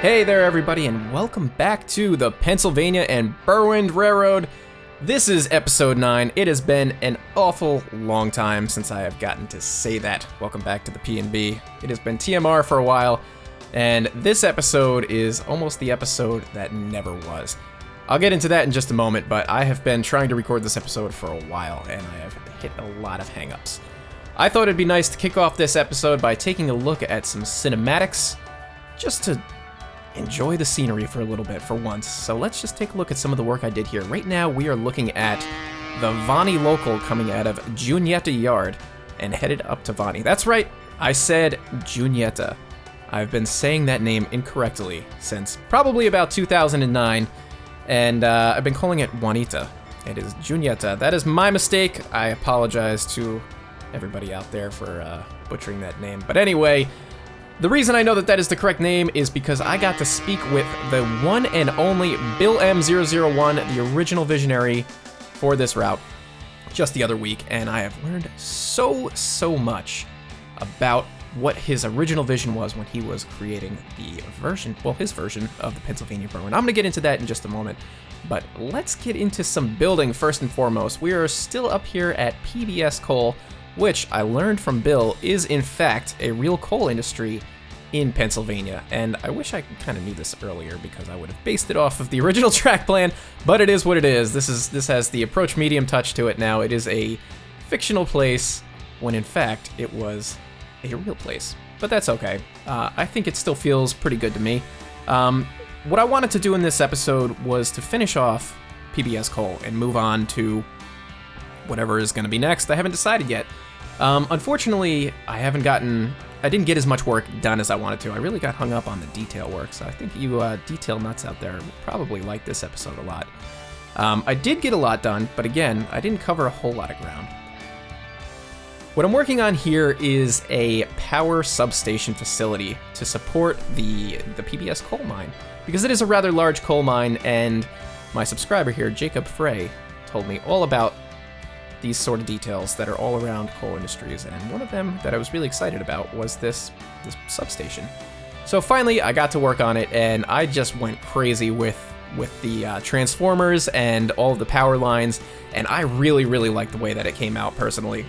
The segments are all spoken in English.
Hey there everybody, and welcome back to the Pennsylvania and Berwind Railroad. This is episode 9. It has been an awful long time since I have gotten to say that. Welcome back to the P&B. It has been TMR for a while, and this episode is almost the episode that never was. I'll get into that in just a moment, but I have been trying to record this episode for a while, and I have hit a lot of hangups. I thought it'd be nice to kick off this episode by taking a look at some cinematics, just to enjoy the scenery for a little bit for once. So let's just take a look at some of the work I did here. Right now we are looking at the Vani local coming out of Juniata Yard and headed up to Vani. That's right, I said Juniata. I've been saying that name incorrectly since probably about 2009, and I've been calling it Juanita. It is Juniata. That is my mistake. I apologize to everybody out there for butchering that name. But anyway, the reason I know that is the correct name is because I got to speak with the one and only BillM001, the original visionary for this route, just the other week, and I have learned so much about what his original vision was when he was creating the version, well, his version of the Pennsylvania Berwind. I'm going to get into that in just a moment, but let's get into some building first and foremost. We are still up here at PBS Coal, which I learned from Bill is in fact a real coal industry in Pennsylvania, and I wish I kind of knew this earlier because I would have based it off of the original track plan, but it is what it is. This has the approach medium touch to it now. It is a fictional place when in fact it was a real place, but that's okay. I think it still feels pretty good to me. What I wanted to do in this episode was to finish off PBS Coal and move on to whatever is going to be next. I haven't decided yet. Unfortunately, I didn't get as much work done as I wanted to. I really got hung up on the detail work, so I think you detail nuts out there would probably like this episode a lot. I did get a lot done, but again, I didn't cover a whole lot of ground. What I'm working on here is a power substation facility to support the PBS coal mine, because it is a rather large coal mine, and my subscriber here, Jacob Frey, told me all about these sort of details that are all around coal industries, and one of them that I was really excited about was this substation. So finally, I got to work on it, and I just went crazy with the transformers and all of the power lines, and I really like the way that it came out personally.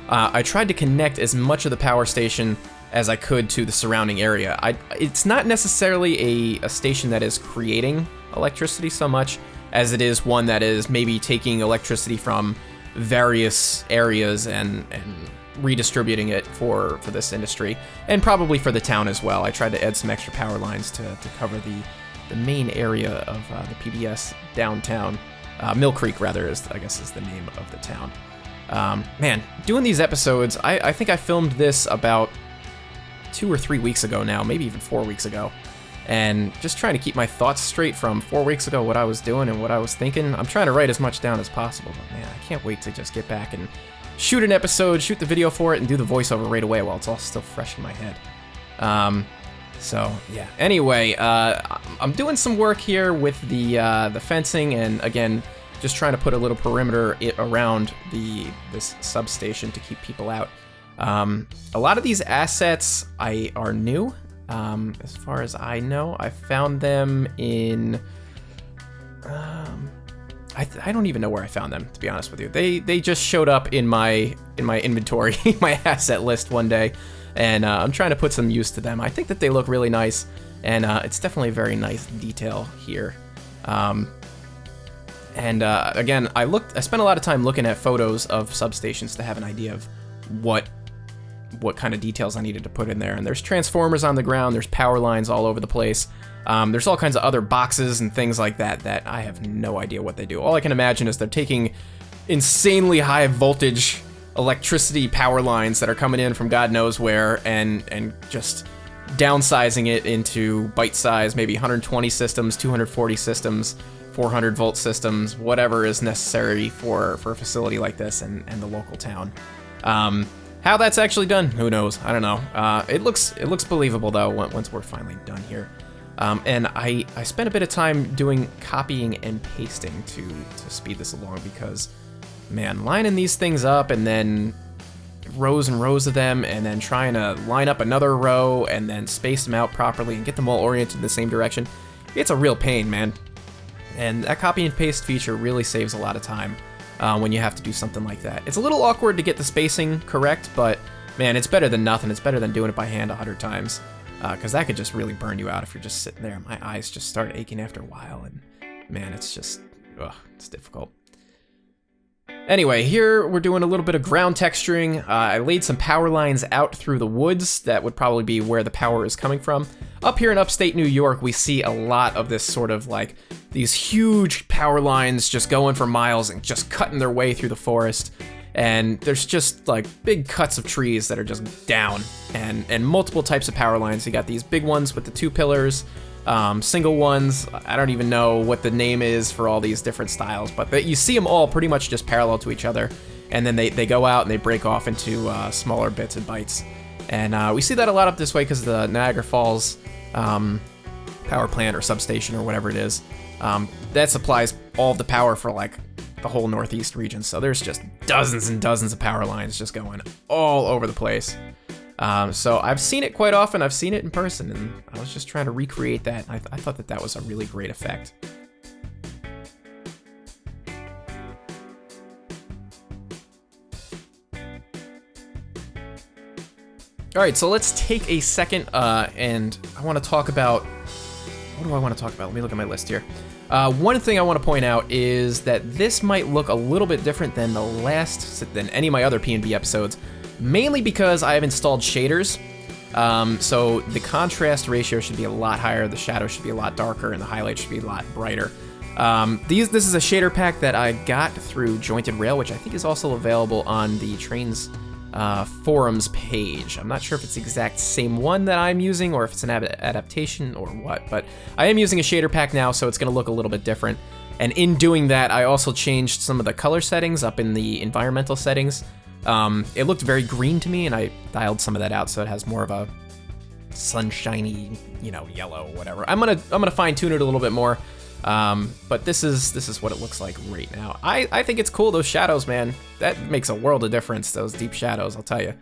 I tried to connect as much of the power station as I could to the surrounding area. It's not necessarily a station that is creating electricity so much as it is one that is maybe taking electricity from various areas and redistributing it for this industry, and probably for the town as well. I tried to add some extra power lines to cover the main area of the PBS downtown. Mill Creek, rather, is the name of the town. Man, doing these episodes, I think I filmed this about 2 or 3 weeks ago now, maybe even 4 weeks ago. And just trying to keep my thoughts straight from 4 weeks ago, what I was doing and what I was thinking. I'm trying to write as much down as possible, but man, I can't wait to just get back and shoot an episode, shoot the video for it, and do the voiceover right away while it's all still fresh in my head. So yeah. Anyway, I'm doing some work here with the fencing, and again, just trying to put a little perimeter around this substation to keep people out. A lot of these assets are new. As far as I know, I found them in, I don't even know where I found them, to be honest with you. They just showed up in my inventory, my asset list one day, and I'm trying to put some use to them. I think that they look really nice, and it's definitely a very nice detail here. Again, I spent a lot of time looking at photos of substations to have an idea of what kind of details I needed to put in there. And there's transformers on the ground, there's power lines all over the place. There's all kinds of other boxes and things like that I have no idea what they do. All I can imagine is they're taking insanely high voltage electricity power lines that are coming in from God knows where and just downsizing it into bite size, maybe 120 systems, 240 systems, 400 volt systems, whatever is necessary for a facility like this and the local town. How that's actually done, who knows? I don't know. It looks believable though once we're finally done here. And I spent a bit of time doing copying and pasting to speed this along because, man, lining these things up and then rows and rows of them, and then trying to line up another row and then space them out properly and get them all oriented in the same direction. It's a real pain, man. And that copy and paste feature really saves a lot of time when you have to do something like that. It's a little awkward to get the spacing correct, but man, it's better than nothing. It's better than doing it by hand 100 times, because that could just really burn you out if you're just sitting there. My eyes just start aching after a while, and man, it's just, it's difficult. Anyway, here we're doing a little bit of ground texturing. I laid some power lines out through the woods. That would probably be where the power is coming from. Up here in upstate New York, we see a lot of this sort of like these huge power lines just going for miles and just cutting their way through the forest. And there's just like big cuts of trees that are just down, and multiple types of power lines. You got these big ones with the 2 pillars, single ones. I don't even know what the name is for all these different styles, but you see them all pretty much just parallel to each other, and then they go out and they break off into smaller bits and bytes. And we see that a lot up this way because the Niagara Falls power plant or substation or whatever it is, that supplies all of the power for like the whole Northeast region. So there's just dozens and dozens of power lines just going all over the place. So I've seen it quite often. I've seen it in person, and I was just trying to recreate that. I thought that was a really great effect. All right, so let's take a second, and I want to talk about, what do I want to talk about? Let me look at my list here. One thing I want to point out is that this might look a little bit different than than any of my other P&B episodes, mainly because I have installed shaders. So the contrast ratio should be a lot higher, the shadow should be a lot darker, and the highlight should be a lot brighter. This is a shader pack that I got through Jointed Rail, which I think is also available on the Trainz forums page. I'm not sure if it's the exact same one that I'm using or if it's an adaptation or what, but I am using a shader pack now, so it's going to look a little bit different. And in doing that, I also changed some of the color settings up in the environmental settings. It looked very green to me, and I dialed some of that out so it has more of a sunshiny, yellow, whatever. I'm gonna fine tune it a little bit more. But this is what it looks like right now. I think it's cool, those shadows, man. That makes a world of difference, those deep shadows, I'll tell you.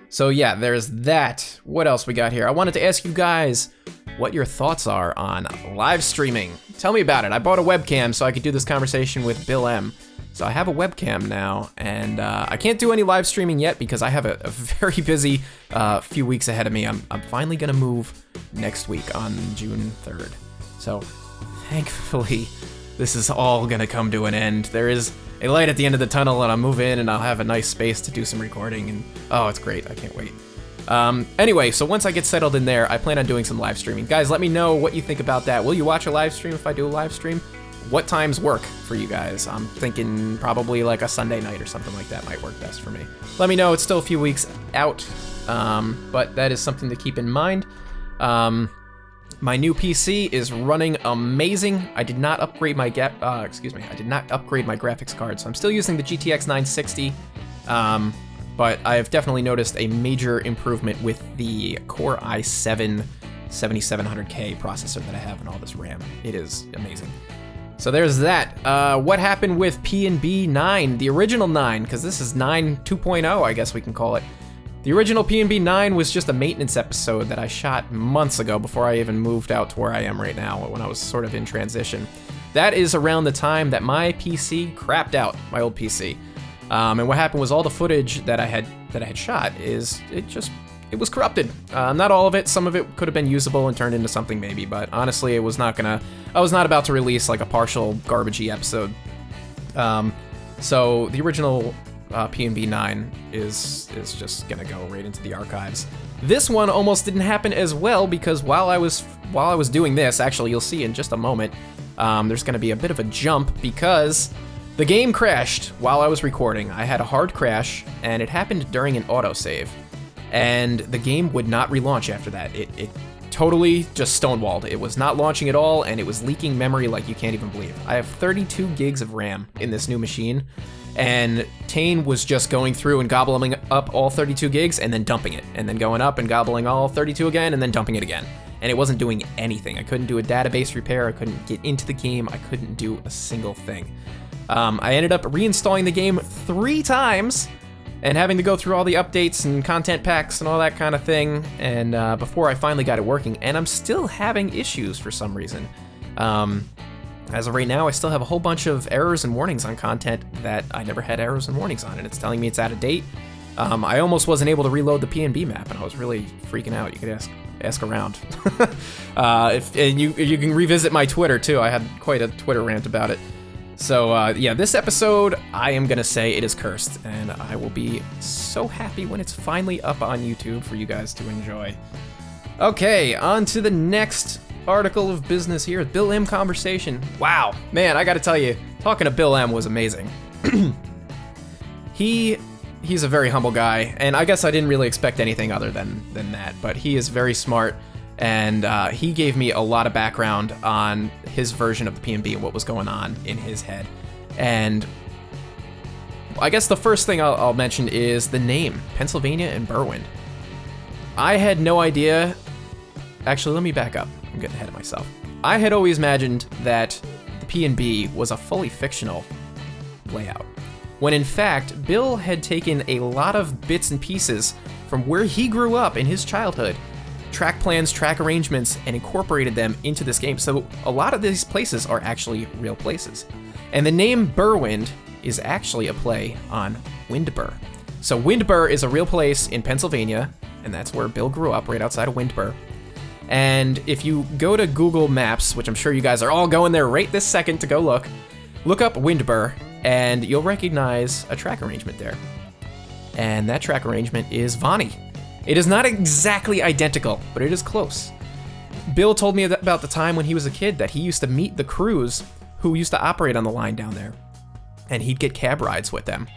So yeah, there's that. What else we got here? I wanted to ask you guys what your thoughts are on live streaming. Tell me about it. I bought a webcam so I could do this conversation with BillM. So I have a webcam now, and I can't do any live streaming yet because I have a very busy few weeks ahead of me. I'm finally gonna move next week on June 3rd. So thankfully, this is all gonna come to an end. There is a light at the end of the tunnel, and I'll move in and I'll have a nice space to do some recording, and oh, it's great, I can't wait. Anyway, so once I get settled in there, I plan on doing some live streaming. Guys, let me know what you think about that. Will you watch a live stream if I do a live stream? What times work for you guys? I'm thinking probably like a Sunday night or something like that might work best for me. Let me know, it's still a few weeks out, but that is something to keep in mind. My new PC is running amazing. I did not upgrade my I did not upgrade my graphics card, so I'm still using the GTX 960. But I have definitely noticed a major improvement with the Core i7 7700K processor that I have and all this RAM. It is amazing. So there's that. What happened with P&B 9, the original 9, because this is 9 2.0, I guess we can call it. The original P&B 9 was just a maintenance episode that I shot months ago before I even moved out to where I am right now, when I was sort of in transition. That is around the time that my PC crapped out, my old PC. And what happened was all the footage that I had shot it was corrupted. Not all of it, some of it could have been usable and turned into something maybe, but honestly I was not about to release like a partial garbagey episode. So the original P&B 9 is just gonna go right into the archives. This one almost didn't happen as well because while I was doing this, actually you'll see in just a moment, there's gonna be a bit of a jump because the game crashed while I was recording. I had a hard crash and it happened during an autosave. And the game would not relaunch after that. It totally just stonewalled. It was not launching at all, and it was leaking memory like you can't even believe. I have 32 gigs of RAM in this new machine, and Tane was just going through and gobbling up all 32 gigs and then dumping it, and then going up and gobbling all 32 again and then dumping it again. And it wasn't doing anything. I couldn't do a database repair, I couldn't get into the game, I couldn't do a single thing. I ended up reinstalling the game 3 times, and having to go through all the updates and content packs and all that kind of thing, and before I finally got it working, and I'm still having issues for some reason. As of right now, I still have a whole bunch of errors and warnings on content that I never had errors and warnings on, and it's telling me it's out of date. I almost wasn't able to reload the PNB map, and I was really freaking out. You could ask around. And you can revisit my Twitter too. I had quite a Twitter rant about it. So yeah, this episode, I am gonna say it is cursed, and I will be so happy when it's finally up on YouTube for you guys to enjoy. Okay, on to the next article of business here, BillM conversation. Wow, man, I gotta tell you, talking to BillM was amazing. He's a very humble guy, and I guess I didn't really expect anything other than that, but he is very smart, and he gave me a lot of background on his version of the PNB and what was going on in his head. And I guess the first thing I'll mention is the name, Pennsylvania and Berwind. I had no idea. Actually, let me back up. I'm getting ahead of myself. I had always imagined that the PNB was a fully fictional layout, when in fact, Bill had taken a lot of bits and pieces from where he grew up in his childhood, track plans, track arrangements, and incorporated them into this game. So a lot of these places are actually real places. And the name Berwind is actually a play on Windber. So Windber is a real place in Pennsylvania, and that's where Bill grew up, right outside of Windber. And if you go to Google Maps, which I'm sure you guys are all going there right this second to go look up Windber, and you'll recognize a track arrangement there. And that track arrangement is Vonnie. It is not exactly identical, but it is close. Bill told me about the time when he was a kid that he used to meet the crews who used to operate on the line down there, and he'd get cab rides with them.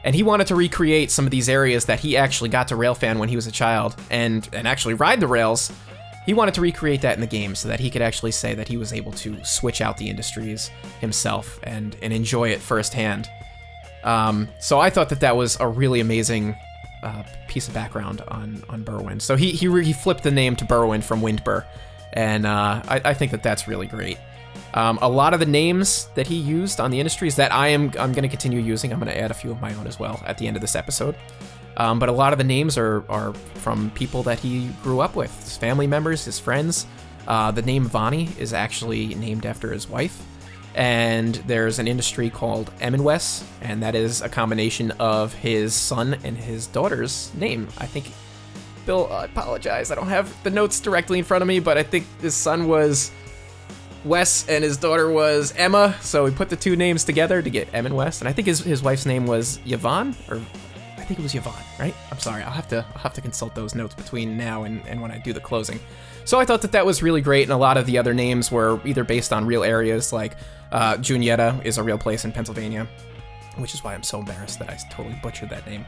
And he wanted to recreate some of these areas that he actually got to railfan when he was a child, and actually ride the rails. He wanted to recreate that in the game so that he could actually say that he was able to switch out the industries himself and enjoy it firsthand. So I thought that was a really amazing piece of background on Berwind. So he flipped the name to Berwind from Windber, and I think that's really great. A lot of the names that he used on the industries that I'm going to continue using. I'm going to add a few of my own as well at the end of this episode. But a lot of the names are from people that he grew up with, his family members, his friends. The name Vonnie is actually named after his wife. And there's an industry called Wes, and that is a combination of his son and his daughter's name. I think, Bill, I apologize, I don't have the notes directly in front of me, but I think his son was Wes and his daughter was Emma, so we put the two names together to get Wes. And I think his wife's name was Yvonne, or I think it was Yvonne, right? I'm sorry, I'll have to consult those notes between now and when I do the closing. So I thought that was really great, and a lot of the other names were either based on real areas, like Juniata is a real place in Pennsylvania, which is why I'm so embarrassed that I totally butchered that name.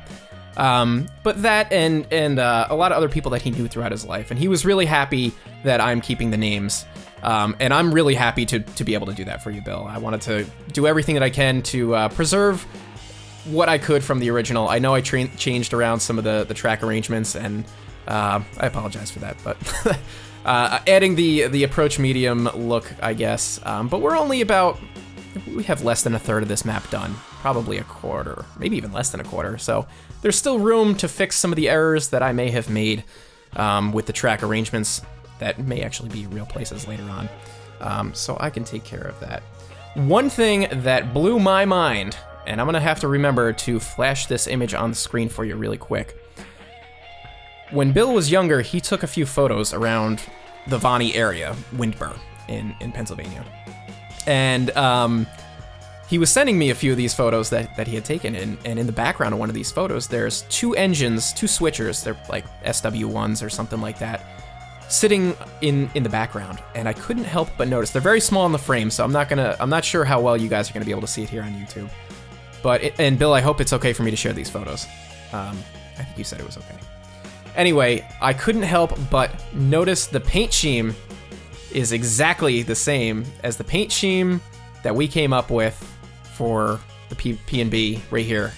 But that and a lot of other people that he knew throughout his life, and he was really happy that I'm keeping the names. And I'm really happy to be able to do that for you, Bill. I wanted to do everything that I can to preserve what I could from the original. I know I changed around some of the track arrangements, and I apologize for that, but adding the approach medium look, I guess. But we have less than a third of this map done, probably a quarter, maybe even less than a quarter. So there's still room to fix some of the errors that I may have made with the track arrangements that may actually be real places later on. So I can take care of that. One thing that blew my mind, and I'm gonna have to remember to flash this image on the screen for you really quick. When Bill was younger, he took a few photos around the Vonnie area, Windber, in Pennsylvania. And he was sending me a few of these photos that he had taken, and in the background of one of these photos, there's two engines, two switchers, they're like SW1s or something like that, sitting in the background, and I couldn't help but notice. They're very small in the frame, so I'm not sure how well you guys are gonna be able to see it here on YouTube. And Bill, I hope it's okay for me to share these photos. I think you said it was okay. Anyway, I couldn't help but notice the paint scheme is exactly the same as the paint scheme that we came up with for the PNB right here,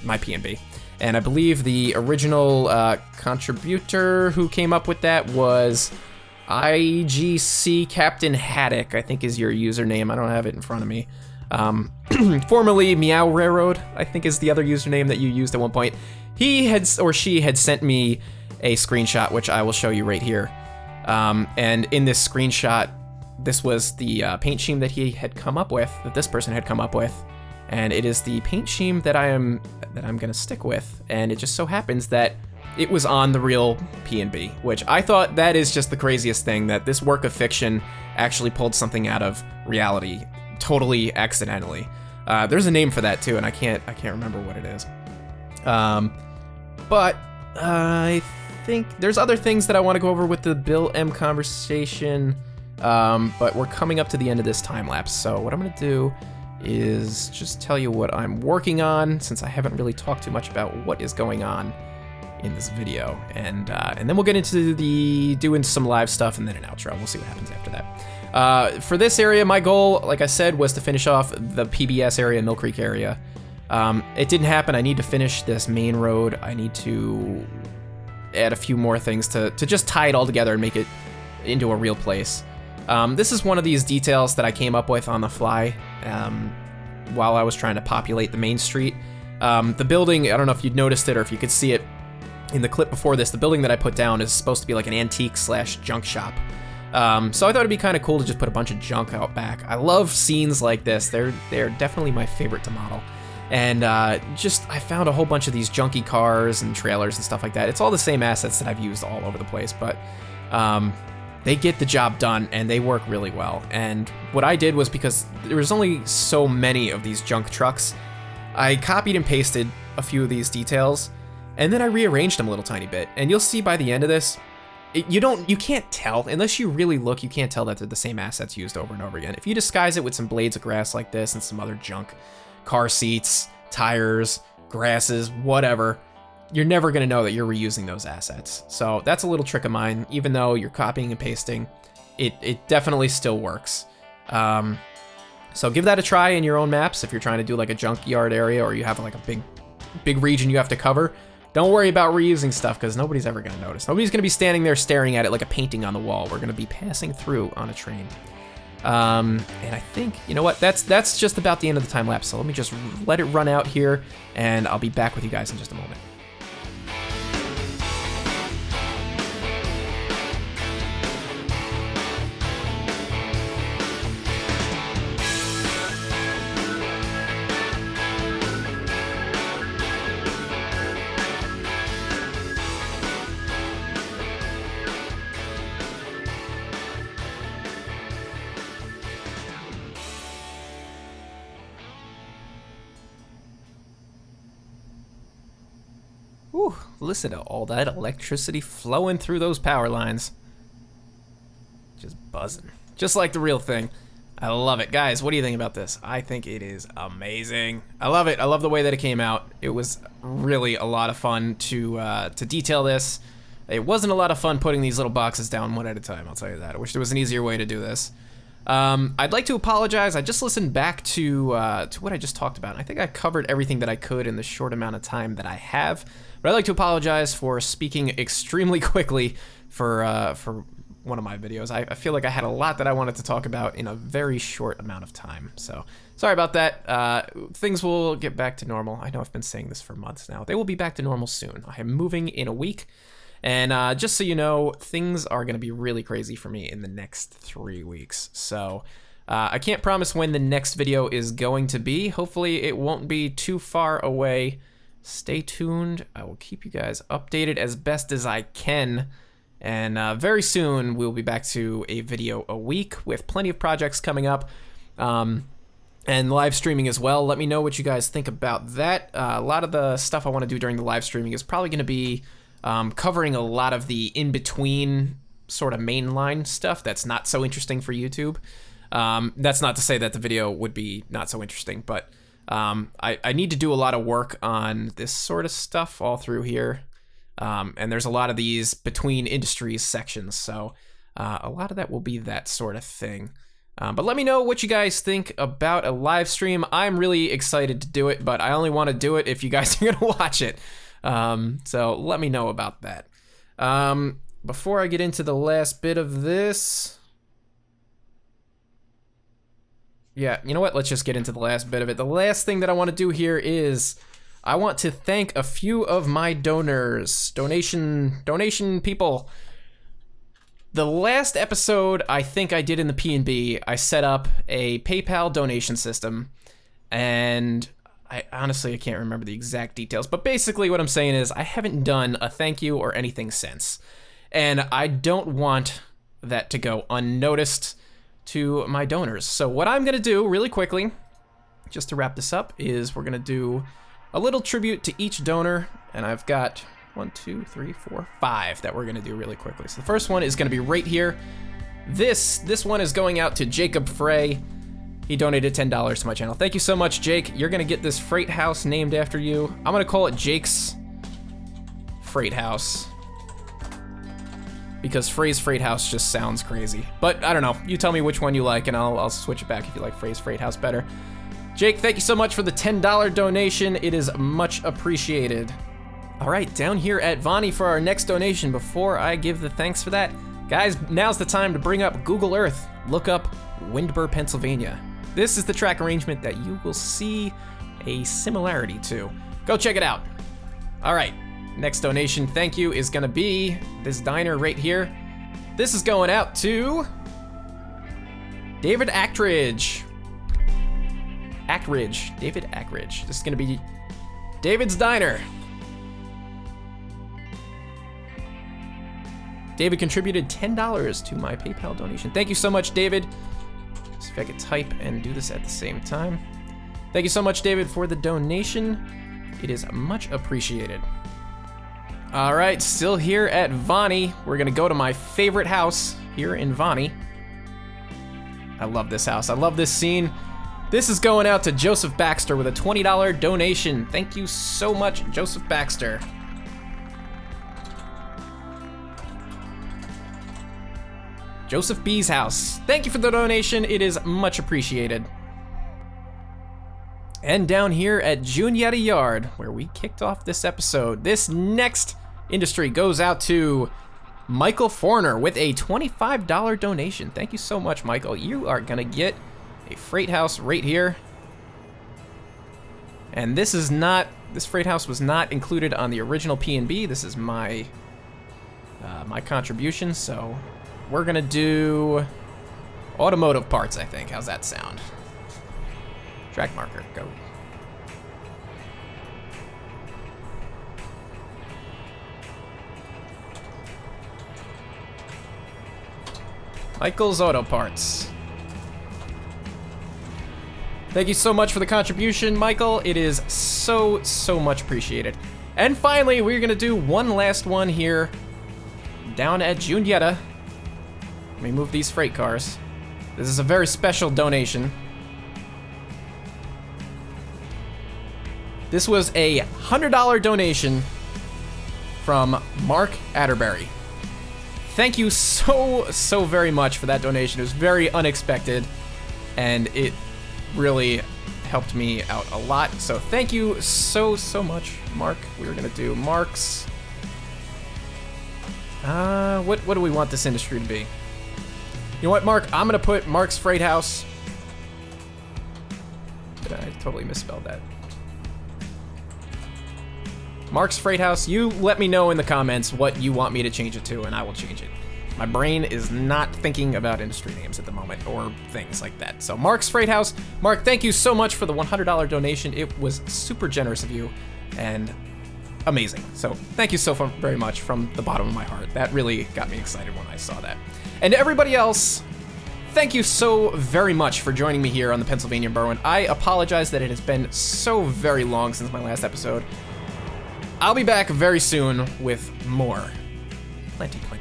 my PNB. And I believe the original contributor who came up with that was IGC Captain Haddock, I think is your username. I don't have it in front of me. Formerly Meow Railroad, I think is the other username that you used at one point. He had, or she had sent me a screenshot, which I will show you right here. And in this screenshot, this was the paint scheme that he had come up with, that this person had come up with. And it is the paint scheme that I'm gonna stick with. And it just so happens that it was on the real P&B, which I thought that is just the craziest thing, that this work of fiction actually pulled something out of reality totally accidentally. There's a name for that too, and I can't remember what it is. But I think there's other things that I want to go over with the BillM conversation, but we're coming up to the end of this time lapse. So what I'm gonna do is just tell you what I'm working on, since I haven't really talked too much about what is going on in this video, and then we'll get into the doing some live stuff and then an outro. We'll see what happens after that. For this area, my goal, like I said, was to finish off the PBS area, Mill Creek area. It didn't happen. I need to finish this main road. I need to add a few more things to just tie it all together and make it into a real place. This is one of these details that I came up with on the fly while I was trying to populate the main street. The building, I don't know if you'd noticed it or if you could see it in the clip before this, the building that I put down is supposed to be like an antique/junk shop. So I thought it'd be kind of cool to just put a bunch of junk out back. I love scenes like this. They're definitely my favorite to model. And I found a whole bunch of these junky cars and trailers and stuff like that. It's all the same assets that I've used all over the place, but they get the job done and they work really well. And what I did was, because there was only so many of these junk trucks, I copied and pasted a few of these details, and then I rearranged them a little tiny bit. And you'll see by the end of this, you can't tell, unless you really look, you can't tell that they're the same assets used over and over again. If you disguise it with some blades of grass like this and some other junk, car seats, tires, grasses, whatever, you're never gonna know that you're reusing those assets. So that's a little trick of mine. Even though you're copying and pasting, it definitely still works. So give that a try in your own maps if you're trying to do like a junkyard area, or you have like a big region you have to cover. Don't worry about reusing stuff, because nobody's ever gonna notice. Nobody's gonna be standing there staring at it like a painting on the wall. We're gonna be passing through on a train. And I think, you know what, that's just about the end of the time lapse. So let me just let it run out here, and I'll be back with you guys in just a moment. Whew, listen to all that electricity flowing through those power lines. Just buzzing. Just like the real thing. I love it. Guys, what do you think about this? I think it is amazing. I love it. I love the way that it came out. It was really a lot of fun to detail this. It wasn't a lot of fun putting these little boxes down one at a time, I'll tell you that. I wish there was an easier way to do this. I'd like to apologize. I just listened back to what I just talked about. I think I covered everything that I could in the short amount of time that I have. But I'd like to apologize for speaking extremely quickly for one of my videos. I feel like I had a lot that I wanted to talk about in a very short amount of time. So sorry about that. Things will get back to normal. I know I've been saying this for months now. They will be back to normal soon. I am moving in a week. And just so you know, things are going to be really crazy for me in the next 3 weeks. So I can't promise when the next video is going to be. Hopefully it won't be too far away. Stay tuned. I will keep you guys updated as best as I can. And very soon we'll be back to a video a week with plenty of projects coming up. And live streaming as well. Let me know what you guys think about that. A lot of the stuff I want to do during the live streaming is probably going to be covering a lot of the in-between sort of mainline stuff that's not so interesting for YouTube. That's not to say that the video would be not so interesting, but I need to do a lot of work on this sort of stuff all through here. And there's a lot of these between industries sections, so a lot of that will be that sort of thing. But let me know what you guys think about a live stream. I'm really excited to do it, but I only want to do it if you guys are going to watch it. So let me know about that. Before I get into the last bit of this, Yeah, you know what? Let's just get into the last bit of it. The last thing that I want to do here is I want to thank a few of my donors, donation people. The last episode I think I did in the P&B, I set up a PayPal donation system, and I honestly can't remember the exact details, but basically what I'm saying is I haven't done a thank you or anything since, and I don't want that to go unnoticed to my donors. So what I'm gonna do really quickly, just to wrap this up, is we're gonna do a little tribute to each donor, and I've got 1, 2, 3, 4, 5 that we're gonna do really quickly. So the first one is gonna be right here. This one is going out to Jacob Frey. He donated $10 to my channel. Thank you so much, Jake. You're gonna get this freight house named after you. I'm gonna call it Jake's Freight House, because Frey's Freight House just sounds crazy. But I don't know, you tell me which one you like and I'll switch it back if you like Frey's Freight House better. Jake, thank you so much for the $10 donation. It is much appreciated. All right, down here at Vonnie for our next donation. Before I give the thanks for that, guys, now's the time to bring up Google Earth. Look up Windber, Pennsylvania. This is the track arrangement that you will see a similarity to. Go check it out. All right. Next donation, thank you, is gonna be this diner right here. This is going out to David Ackridge. David Ackridge. This is gonna be David's Diner. David contributed $10 to my PayPal donation. Thank you so much, David. See if I could type and do this at the same time. Thank you so much, David, for the donation. It is much appreciated. All right, still here at Vonnie. We're gonna go to my favorite house here in Vonnie. I love this house, I love this scene. This is going out to Joseph Baxter with a $20 donation. Thank you so much, Joseph Baxter. Joseph B's house. Thank you for the donation, it is much appreciated. And down here at Juniata Yard, where we kicked off this episode, this next industry goes out to Michael Forner with a $25 donation. Thank you so much, Michael. You are gonna get a freight house right here. And this freight house was not included on the original P&B. This is my contribution, so we're gonna do automotive parts, I think. How's that sound? Track marker, go. Michael's Auto Parts. Thank you so much for the contribution, Michael. It is so much appreciated. And finally, we're gonna do one last one here down at Juniata. Let me move these freight cars. This is a very special donation. This was a $100 donation from Mark Atterbury. Thank you so very much for that donation. It was very unexpected, and it really helped me out a lot. So thank you so much, Mark. We're gonna do Mark's. What do we want this industry to be? You know what, Mark? I'm gonna put Mark's Freight House. I totally misspelled that. Mark's Freight House, you let me know in the comments what you want me to change it to, and I will change it. My brain is not thinking about industry names at the moment, or things like that. So Mark's Freight House. Mark, thank you so much for the $100 donation. It was super generous of you, and amazing. So thank you so very much from the bottom of my heart. That really got me excited when I saw that. And to everybody else, thank you so very much for joining me here on the Pennsylvania Berwind. I apologize that it has been so very long since my last episode. I'll be back very soon with more. Plenty more.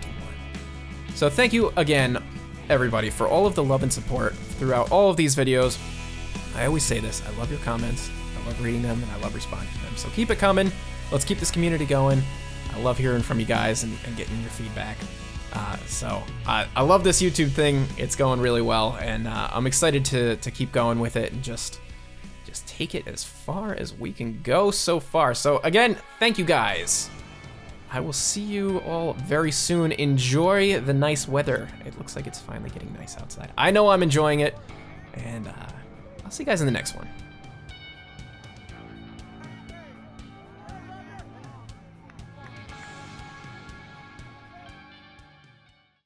So thank you again, everybody, for all of the love and support throughout all of these videos. I always say this, I love your comments, I love reading them, and I love responding to them. So keep it coming. Let's keep this community going. I love hearing from you guys and getting your feedback. So I love this YouTube thing. It's going really well, and I'm excited to keep going with it and just take it as far as we can go so far. So again, thank you guys. I will see you all very soon. Enjoy the nice weather. It looks like it's finally getting nice outside. I know I'm enjoying it, and I'll see you guys in the next one.